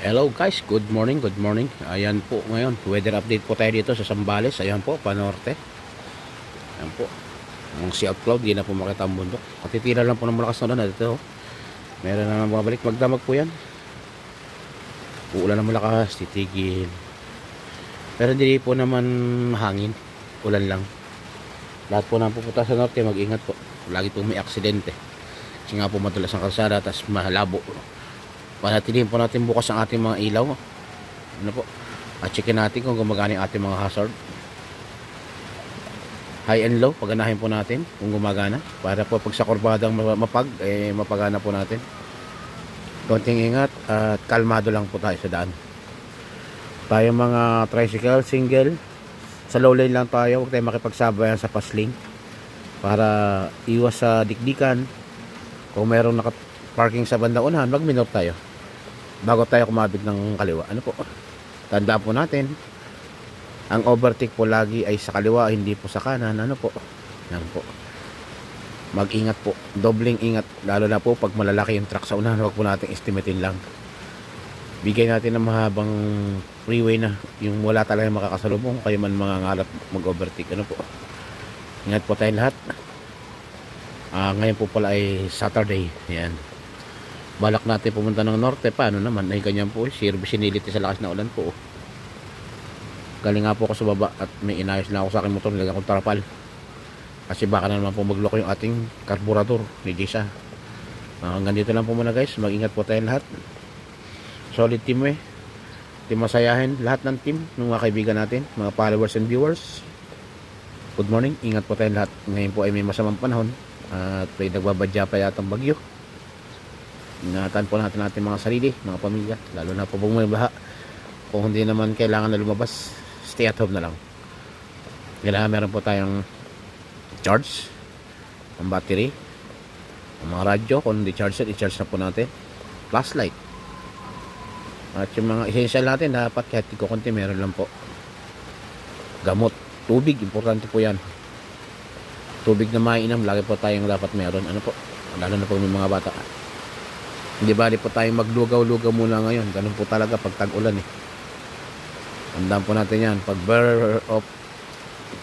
Hello guys, good morning, good morning. Ayan po ngayon, weather update po tayo dito sa Zambales. Ayan po, panorte. Ayan po. Ang sea of cloud, di na po makita ang bundok. Matitira lang po ng malakas na ulan. Dito, meron na bumabalik. Magdamag po yan. Uulan na malakas, titigil. Pero hindi po naman hangin. Ulan lang. Lahat po na pupunta sa norte, mag-ingat po. Lagi po may aksidente. Kasi nga po madalas ang kalsada, tas malabo. Panatilihin po natin bukas ang ating mga ilaw. Ano po? At checkin natin kung gumagana yung ating mga hazard. High and low, paganahin po natin kung gumagana. Para po pag sa kurbadang mapag, mapagana po natin. Konting ingat at kalmado lang po tayo sa daan. Tayo mga tricycle, single. Sa low lane lang tayo, huwag tayo makipagsabayan sa pasling. Para iwas sa dikdikan. Kung mayroong naka-parking sa bandang unahan, mag-minor tayo bago tayo kumabig ng kaliwa. Ano po? Tandaan po natin, ang overtake po lagi ay sa kaliwa, hindi po sa kanan. Ano po? Yan po. Mag-ingat po. Dobling ingat. Lalo na po pag malalaki yung truck sa unahan, huwag po natin estimatein lang. Bigay natin ng mahabang freeway na yung wala talaga makakasalubong, kayo man mga ngalap mag-overtake. Ano po? Ingat po tayo lahat. Ngayon po pala ay Saturday. Yan. Balak natin pumunta ng norte. Paano naman? Ay ganyan po. Siniliti sa lakas na ulan po. Galing nga po ako sa baba at may inayos na ako sa aking motor. Nilagyan akong tarapal. Kasi baka na naman po magloko yung ating karburador ni Jisa. Hanggang dito lang po muna guys. Mag-ingat po tayo lahat. Solid team Team masayahin. Lahat ng team ng mga kaibigan natin. Mga followers and viewers. Good morning. Ingat po tayo lahat. Ngayon po ay may masamang panahon. At may nagbabadya pa yatang bagyo. Ingatan po natin mga sarili, mga pamilya, lalo na po pag may baha. Kung hindi naman kailangan na lumabas, stay at home na lang. Kailangan meron po tayong charge ang battery, ang mga radyo. Kung hindi charge i-charge na po natin. Flashlight. At yung mga essential natin, dapat kahit konti meron lang po. Gamot, tubig, importante po yan. Tubig na mainam, lagi po tayong dapat meron. Ano po? Lalo na pag may mga bata. Hindi bali po tayong maglugaw-lugaw muna ngayon. Ganun po talaga pag tag-ulan Tandaan po natin yan. Pag bar of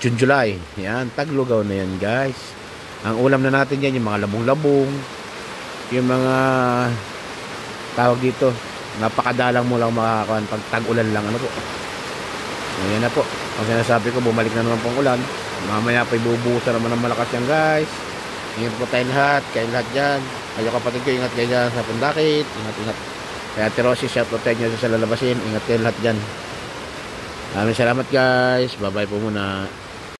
June, July. Yan, taglugaw na yan guys. Ang ulam na natin yan, yung mga labong-labong. Yung mga tawag dito. Napakadalang mo lang makakakuan pag tag-ulan lang. Ano po? Ayan na po. Ang sinasabi ko, bumalik na naman pong ulan. Mamaya pa ibubuhusan naman ng malakas yan guys. Ingat po tayo lahat. Kayo lahat dyan. Kayo kapatid ko, ingat kayo dyan sa Pundakit. Ingat. Kaya Tirosi, shout out tayo nyo sa lalabasin. Ingat kayo lahat dyan. Maraming salamat guys. Bye bye po muna.